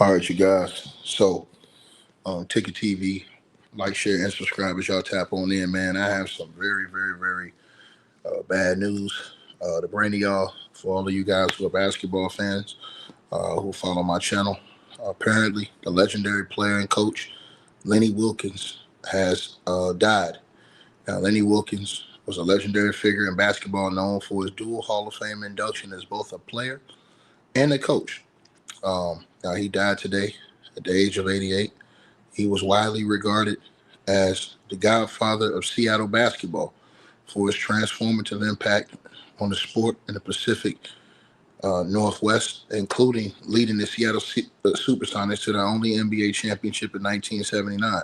All right, you guys. So, Ticket TV, like, share, and subscribe as y'all tap on in, man. I have some very, very, very bad news to bring to y'all for all of you guys who are basketball fans who follow my channel. Apparently, the legendary player and coach Lenny Wilkins has died. Now, Lenny Wilkins was a legendary figure in basketball, known for his dual Hall of Fame induction as both a player and a coach. Now, he died today at the age of 88. He was widely regarded as the godfather of Seattle basketball for his transformative impact on the sport in the Pacific Northwest, including leading the Seattle Supersonics to their only NBA championship in 1979.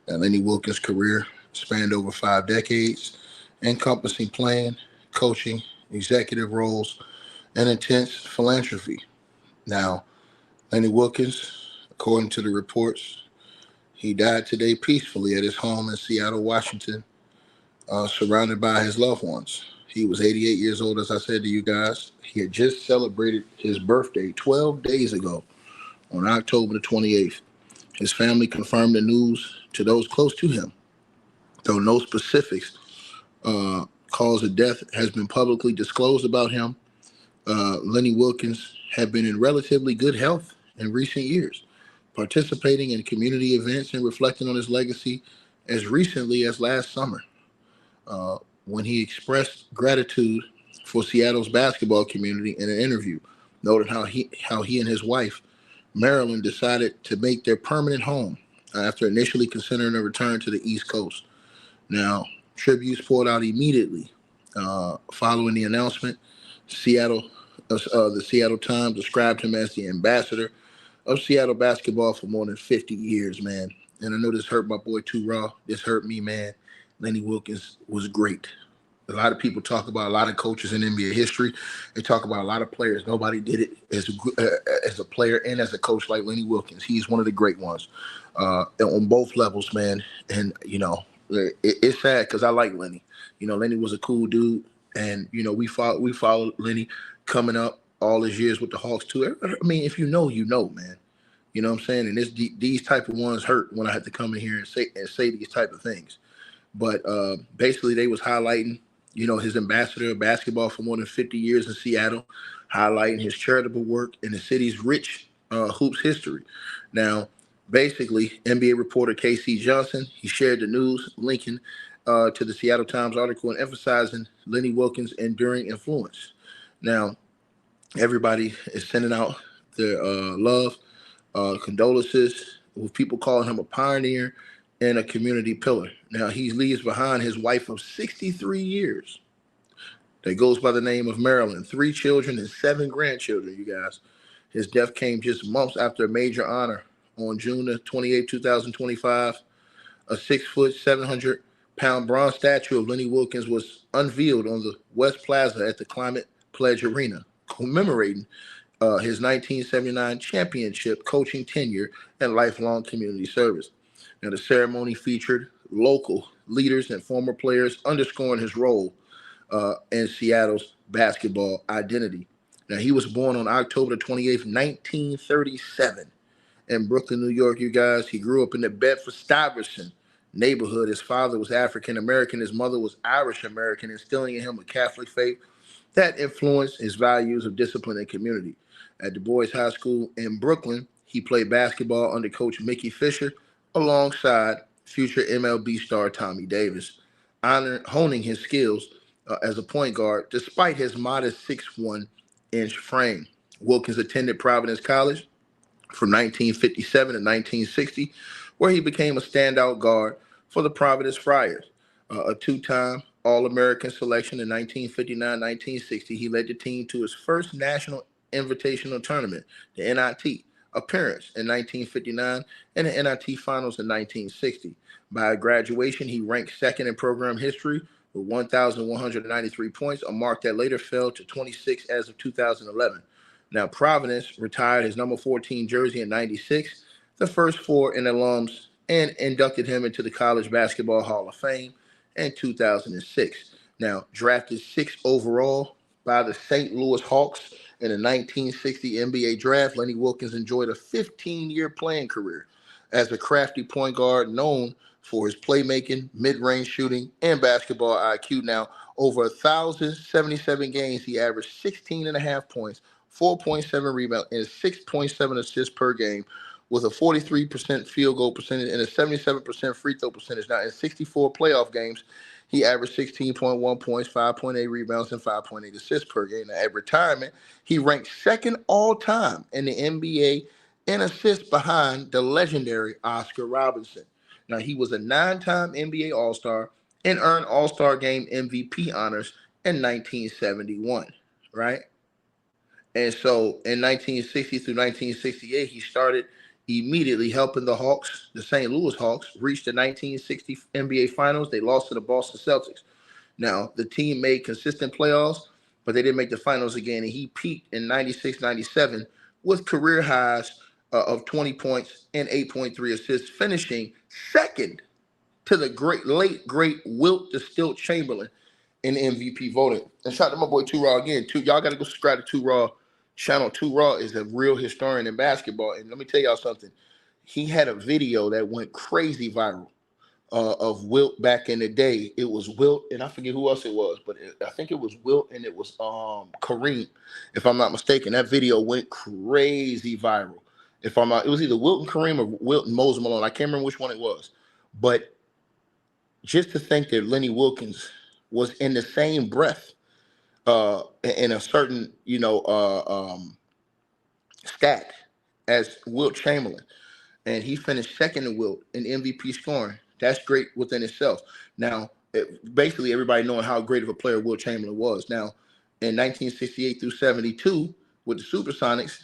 Now, Lenny Wilkins' career spanned over 5 decades, encompassing playing, coaching, executive roles, and intense philanthropy. Now, Lenny Wilkins, according to the reports, he died today peacefully at his home in Seattle, Washington, surrounded by his loved ones. He was 88 years old, as I said to you guys. He had just celebrated his birthday 12 days ago on October the 28th. His family confirmed the news to those close to him, though no specifics cause of death has been publicly disclosed about him. Lenny Wilkins had been in relatively good health in recent years, participating in community events and reflecting on his legacy as recently as last summer, when he expressed gratitude for Seattle's basketball community in an interview, noted how he and his wife, Marilyn, decided to make their permanent home after initially considering a return to the East Coast. Now, tributes poured out immediately following the announcement. The Seattle Times described him as the ambassador of Seattle basketball for more than 50 years, man. And I know this hurt my boy too raw. This hurt me, man. Lenny Wilkins was great. A lot of people talk about a lot of coaches in NBA history. They talk about a lot of players. Nobody did it as a player and as a coach like Lenny Wilkins. He's one of the great ones on both levels, man. And, it's sad because I like Lenny. Lenny was a cool dude. And, we followed Lenny coming up all his years with the Hawks, too. I mean, if you know, man. You know what I'm saying? And these type of ones hurt when I had to come in here and say these type of things. But basically, they was highlighting, his ambassador of basketball for more than 50 years in Seattle, highlighting his charitable work in the city's rich hoops history. Now, basically, NBA reporter KC Johnson, he shared the news, linking to the Seattle Times article and emphasizing Lenny Wilkins' enduring influence. Now, everybody is sending out their love, condolences, with people calling him a pioneer and a community pillar. Now, he leaves behind his wife of 63 years that goes by the name of Marilyn, 3 children and 7 grandchildren, you guys. His death came just months after a major honor on June the 28th, 2025. A 6-foot, 700-pound bronze statue of Lenny Wilkins was unveiled on the West Plaza at the Climate Pledge Arena, commemorating his 1979 championship coaching tenure and lifelong community service. Now, the ceremony featured local leaders and former players underscoring his role in Seattle's basketball identity. Now, he was born on October 28th, 1937 in Brooklyn, New York, you guys. He grew up in the Bedford-Stuyvesant neighborhood. His father was African-American. His mother was Irish-American, instilling in him a Catholic faith that influenced his values of discipline and community. At Du Bois High School in Brooklyn, he played basketball under Coach Mickey Fisher alongside future MLB star Tommy Davis, honing his skills as a point guard despite his modest 6'1" frame. Wilkins attended Providence College from 1957 to 1960, where he became a standout guard for the Providence Friars. A 2-time All-American selection in 1959-1960, he led the team to his first national invitational tournament, the NIT, appearance in 1959 and the NIT Finals in 1960. By graduation, he ranked second in program history with 1,193 points, a mark that later fell to 26 as of 2011. Now, Providence retired his number 14 jersey in 96, the first 4 in alums, and inducted him into the College Basketball Hall of Fame in 2006. Now, drafted 6th overall by the St. Louis Hawks in the 1960 NBA draft, Lenny Wilkins enjoyed a 15-year playing career as a crafty point guard known for his playmaking, mid-range shooting, and basketball IQ. Now, over 1,077 games, he averaged 16 and a half points, 4.7 rebounds, and 6.7 assists per game, with a 43% field goal percentage and a 77% free throw percentage. Now, in 64 playoff games, he averaged 16.1 points, 5.8 rebounds, and 5.8 assists per game. Now, at retirement, he ranked second all-time in the NBA in assists behind the legendary Oscar Robertson. Now, he was a 9-time NBA All-Star and earned All-Star Game MVP honors in 1971, right? And so in 1960 through 1968, he started immediately helping the Hawks, the St. Louis Hawks, reach the 1960 NBA Finals. They lost to the Boston Celtics. Now, the team made consistent playoffs, but they didn't make the finals again. And he peaked in 96, 97 with career highs of 20 points and 8.3 assists, finishing second to the late, great Wilt the Stilt Chamberlain in MVP voting. And shout out to my boy 2 Raw again. Y'all got to go subscribe to 2 Raw channel. 2 Raw is a real historian in basketball. And let me tell y'all something. He had a video that went crazy viral of Wilt back in the day. It was Wilt, and I forget who else it was, but I think it was Wilt and it was Kareem, if I'm not mistaken. That video went crazy viral. It was either Wilt and Kareem or Wilt and Moses Malone. I can't remember which one it was. But just to think that Lenny Wilkins was in the same breath in a certain, stat as Wilt Chamberlain, and he finished second to Wilt in MVP scoring. That's great within itself. Now, basically everybody knowing how great of a player Wilt Chamberlain was. Now, in 1968 through 72, with the Supersonics,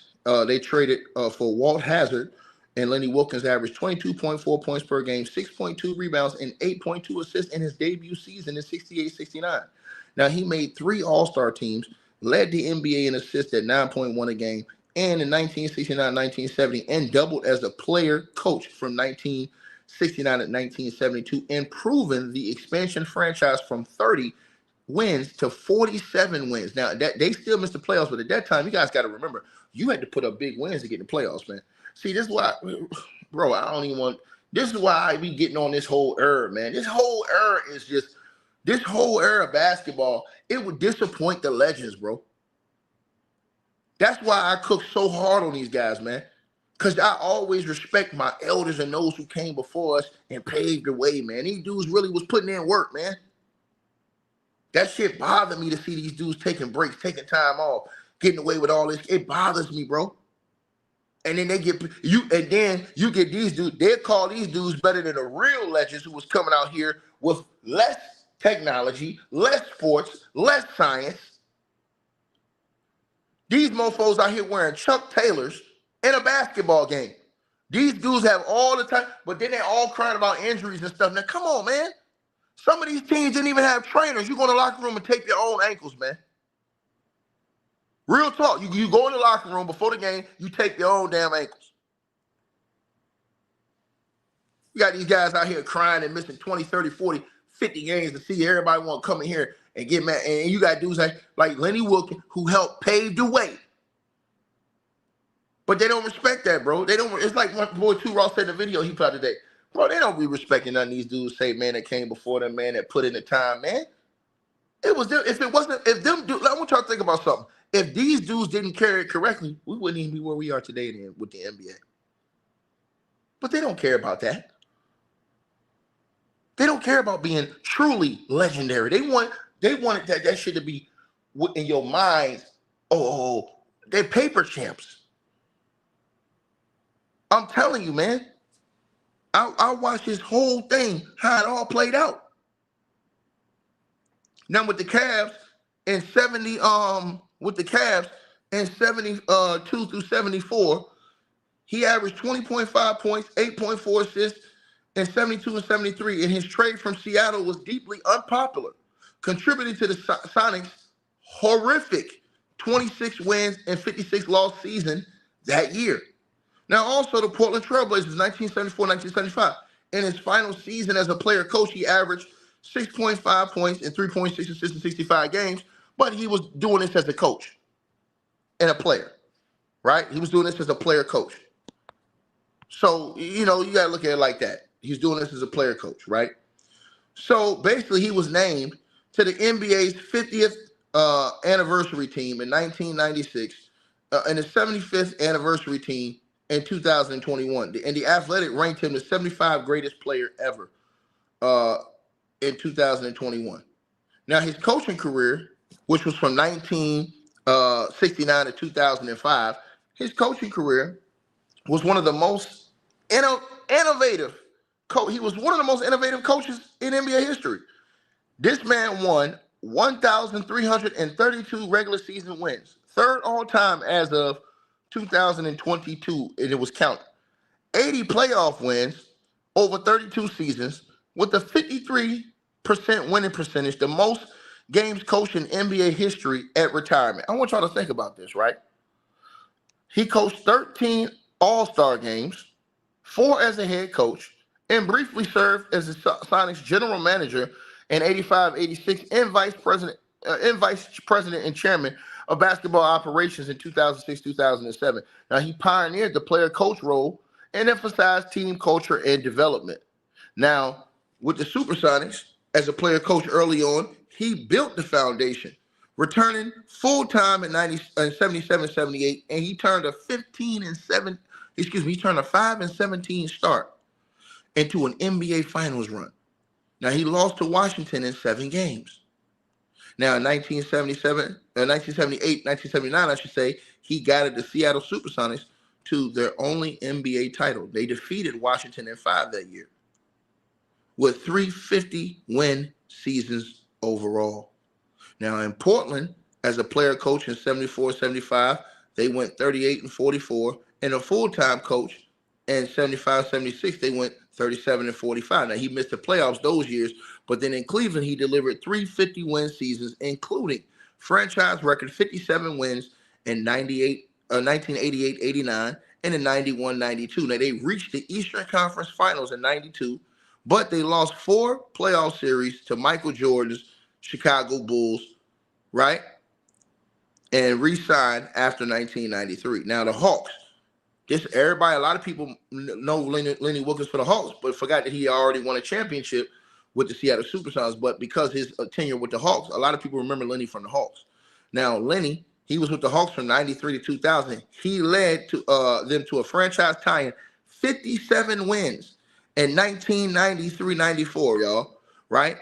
they traded for Walt Hazzard, and Lenny Wilkins averaged 22.4 points per game, 6.2 rebounds, and 8.2 assists in his debut season in 68-69. Now, he made 3 All-Star teams, led the NBA in assists at 9.1 a game, and in 1969-1970, and doubled as a player coach from 1969 to 1972, improving the expansion franchise from 30 wins to 47 wins. Now, that they still missed the playoffs, but at that time, you guys got to remember, you had to put up big wins to get in the playoffs, man. See, this is why, bro, this is why I be getting on this whole era, man. This whole era of basketball, it would disappoint the legends, bro. That's why I cook so hard on these guys, man. Because I always respect my elders and those who came before us and paved the way, man. These dudes really was putting in work, man. That shit bothered me to see these dudes taking breaks, taking time off, getting away with all this. It bothers me, bro. And then you get these dudes, they'll call these dudes better than the real legends who was coming out here with less technology, less sports, less science. These mofos out here wearing Chuck Taylors in a basketball game. These dudes have all the time, but then they're all crying about injuries and stuff. Now, come on, man. Some of these teams didn't even have trainers. You go in the locker room and tape your own ankles, man. Real talk. You go in the locker room before the game, you tape your own damn ankles. You got these guys out here crying and missing 20, 30, 40, 50 games to see everybody want to come in here and get mad. And you got dudes like Lenny Wilkins who helped pave the way. But they don't respect that, bro. They don't. It's like my boy 2 Raw said in the video he put out today. Bro, they don't be respecting none of these dudes say, man, that came before them, man, that put in the time, man. It was them. If them dudes, I want y'all to think about something. If these dudes didn't carry it correctly, we wouldn't even be where we are today with the NBA. But they don't care about that. They don't care about being truly legendary. They wanted that shit to be in your mind. Oh, they're paper champs. I'm telling you, man. I watched this whole thing, how it all played out. Now with the Cavs in 72 through 74, he averaged 20.5 points, 8.4 assists, and 72 and 73. And his trade from Seattle was deeply unpopular, contributing to the Sonics' horrific 26 wins and 56 loss season that year. Now, also the Portland Trailblazers, 1974-1975. In his final season as a player coach, he averaged 6.5 points and 3.6 assists in 65 games, but he was doing this as a coach and a player, right? He was doing this as a player coach. So, you got to look at it like that. He's doing this as a player coach, right? So basically, he was named to the NBA's 50th anniversary team in 1996 and the 75th anniversary team in 2021. And the Athletic ranked him the 75 greatest player ever in 2021. Now, his coaching career, which was from 1969 to 2005, his coaching career was one of the most innovative. He was one of the most innovative coaches in NBA history. This man won 1,332 regular season wins, third all time as of 2022, and it was counted. 80 playoff wins over 32 seasons with a 53% winning percentage, the most games coached in NBA history at retirement. I want y'all to think about this, right? He coached 13 All-Star games, 4 as a head coach, and briefly served as the Sonics general manager in 85-86 and vice president and chairman of basketball operations in 2006-2007. Now, he pioneered the player-coach role and emphasized team culture and development. Now, with the Supersonics, as a player coach early on, he built the foundation, returning full-time in 77-78, and he turned a 5-17 start into an NBA Finals run. Now, he lost to Washington in 7 games. Now, in 1978, I should say, he guided the Seattle Supersonics to their only NBA title. They defeated Washington in 5 that year with 350-win seasons overall. Now, in Portland, as a player coach in 74-75, they went 38-44, and a full-time coach in 75-76, they went 37-45. Now, he missed the playoffs those years, but then in Cleveland, he delivered 350-win seasons, including franchise record 57 wins in 1988-89 and in 91-92. Now, they reached the Eastern Conference Finals in 92, but they lost 4 playoff series to Michael Jordan's Chicago Bulls, right? And re-signed after 1993. Now, the Hawks. A lot of people know Lenny Wilkins for the Hawks, but forgot that he already won a championship with the Seattle Supersonics. But because his tenure with the Hawks, a lot of people remember Lenny from the Hawks. Now, Lenny, he was with the Hawks from 93 to 2000. He led them to a franchise tying 57 wins in 1993-94, y'all, right?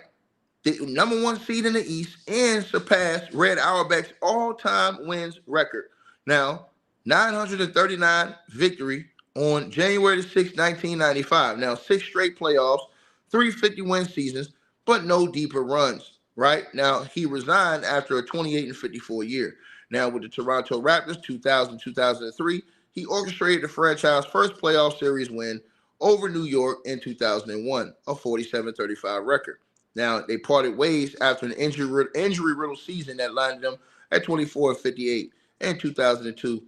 The #1 seed in the East and surpassed Red Auerbach's all-time wins record. Now, 939 victory on January 6, 1995. Now, 6 straight playoffs, 350-win seasons, but no deeper runs, right? Now, he resigned after a 28-54 year. Now, with the Toronto Raptors, 2000-2003, he orchestrated the franchise's first playoff series win over New York in 2001, a 47-35 record. Now, they parted ways after an injury-riddled season that landed them at 24-58 in 2002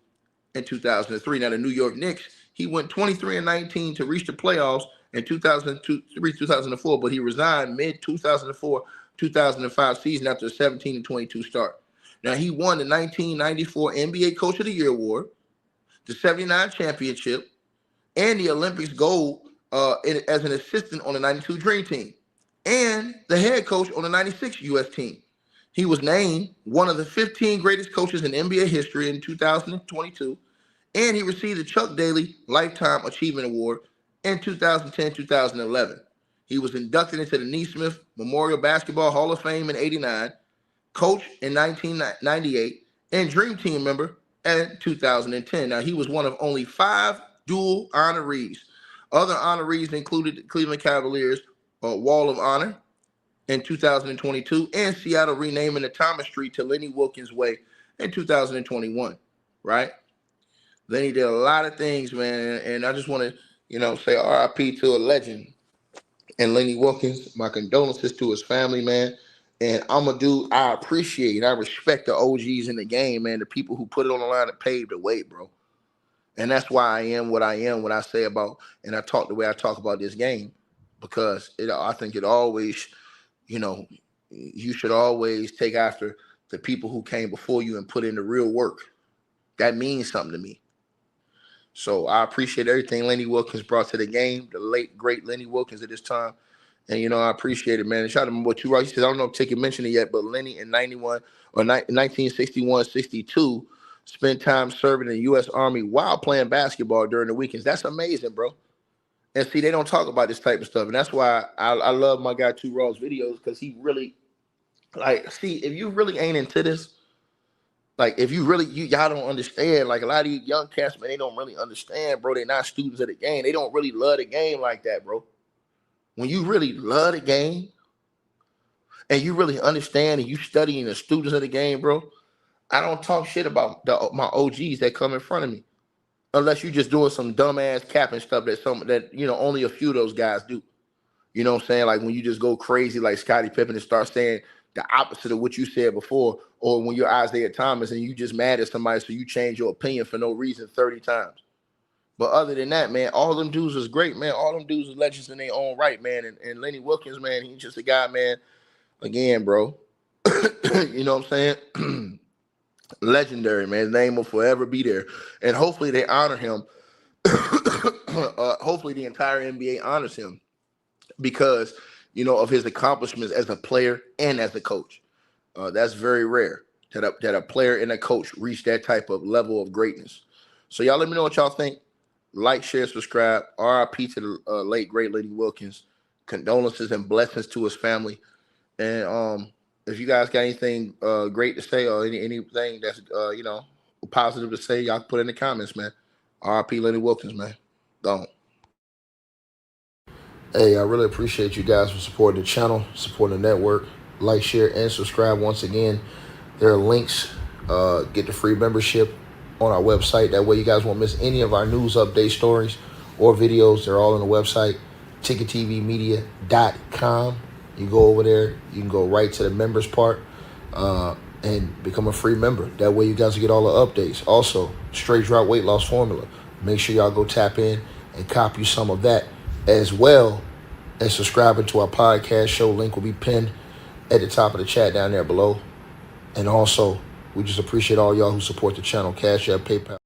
and 2003. Now, the New York Knicks, he went 23-19 to reach the playoffs in 2003-2004, but he resigned mid-2004-2005 season after a 17-22 start. Now, he won the 1994 NBA Coach of the Year award, the 79 championship, and the Olympics gold as an assistant on the 92 Dream Team, and the head coach on the 96 U.S. team. He was named one of the 15 greatest coaches in NBA history in 2022, and he received the Chuck Daly Lifetime Achievement Award in 2010-2011. He was inducted into the Neesmith Memorial Basketball Hall of Fame in 89, coach in 1998, and Dream Team member in 2010. Now, he was one of only 5 dual honorees. Other honorees included the Cleveland Cavaliers Wall of Honor in 2022, and Seattle renaming the Thomas Street to Lenny Wilkins Way in 2021, right? Lenny did a lot of things, man, and I just want to, say RIP to a legend. And Lenny Wilkins, my condolences to his family, man. And I appreciate, I respect the OGs in the game, man, the people who put it on the line and paved the way, bro. And that's why I am what I am when I say about, and I talk the way I talk about this game, because I think it always, you should always take after the people who came before you and put in the real work. That means something to me. So I appreciate everything Lenny Wilkins brought to the game, the late, great Lenny Wilkins at this time. And, I appreciate it, man. And shout out to my boy Two Rock. He says, I don't know if Ticket mentioned it yet, but Lenny in 91 or 1961-62 spent time serving in the U.S. Army while playing basketball during the weekends. That's amazing, bro. And see, they don't talk about this type of stuff. And that's why I love my guy Two Raw's videos, because he really, see, if you really ain't into this, if you really, y'all don't understand, a lot of these young cats, man, they don't really understand, bro. They're not students of the game. They don't really love the game like that, bro. When you really love the game and you really understand and you studying the students of the game, bro, I don't talk shit about my OGs that come in front of me, unless you're just doing some dumbass capping stuff that only a few of those guys do. You know what I'm saying? Like when you just go crazy like Scottie Pippen and start saying the opposite of what you said before, or when you're Isaiah Thomas and you just mad at somebody so you change your opinion for no reason 30 times. But other than that, man, all them dudes was great, man. All them dudes was legends in their own right, man. And Lenny Wilkins, man, he's just a guy, man, again, bro. You know what I'm saying? Legendary, man. His name will forever be there. And hopefully they honor him. Hopefully the entire NBA honors him because, of his accomplishments as a player and as a coach. That's very rare that a player and a coach reach that type of level of greatness. So y'all let me know what y'all think. Like, share, subscribe. RIP to the late, great Lenny Wilkins. Condolences and blessings to his family. And if you guys got anything great to say or anything that's, positive to say, y'all can put in the comments, man. RIP Lenny Wilkins, man. Gone. Hey, I really appreciate you guys for supporting the channel, supporting the network. Like, share, and subscribe once again. There are links. Get the free membership on our website. That way you guys won't miss any of our news update stories or videos. They're all on the website, ticketvmedia.com. You go over there, you can go right to the members part and become a free member. That way you guys will get all the updates. Also, straight drought weight loss formula. Make sure y'all go tap in and copy some of that, as well as subscribing to our podcast show. Link will be pinned at the top of the chat down there below. And also, we just appreciate all y'all who support the channel. Cash App, PayPal.